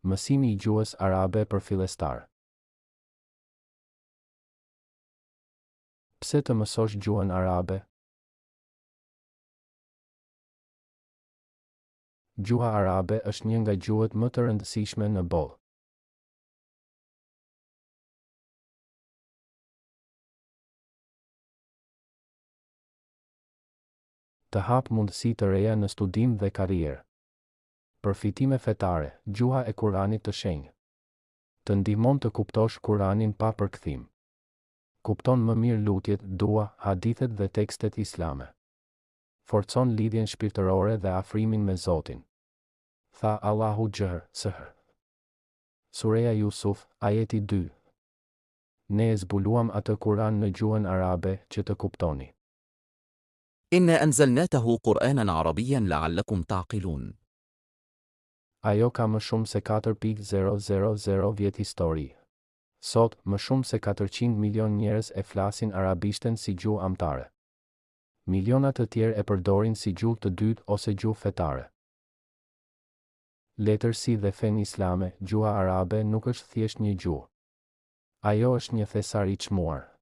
Mësimi i gjuhës arabe për fillestar. Pse të mësosh gjuhën arabe? Gjuha arabe është një nga gjuhët më të rëndësishme në botë. Të hap mundësi të reja në studim dhe karrierë. Përfitime fetare, gjuha e Kuranit të shenjtë. Të ndihmon të kuptosh Kuranin pa përkthim. Kupton më mirë lutjet, dua, hadithet dhe tekstet islame. Forcon lidhjen shpirtërore dhe afrimin me Zotin. Tha Allahu Gjëhr, Sëhr. Sureja Jusuf, ajeti 2. Ne e zbuluam atë Kuran në gjuhën arabe që të kuptoni. إنا أنزلناه قرآنا عربيا لعلكم تعقلون. Ajo ka më shumë se 4.000 vjet histori. Sot, më shumë se 400 milion njerëz e flasin arabishten si gjuhë amtare. Miliona të tjerë e përdorin si gjuhë të dytë ose gjuhë fetare. Letërsi dhe fen islame, gjuha arabe nuk është thjesht një gjuhë. Ajo është një thesar i çmuar.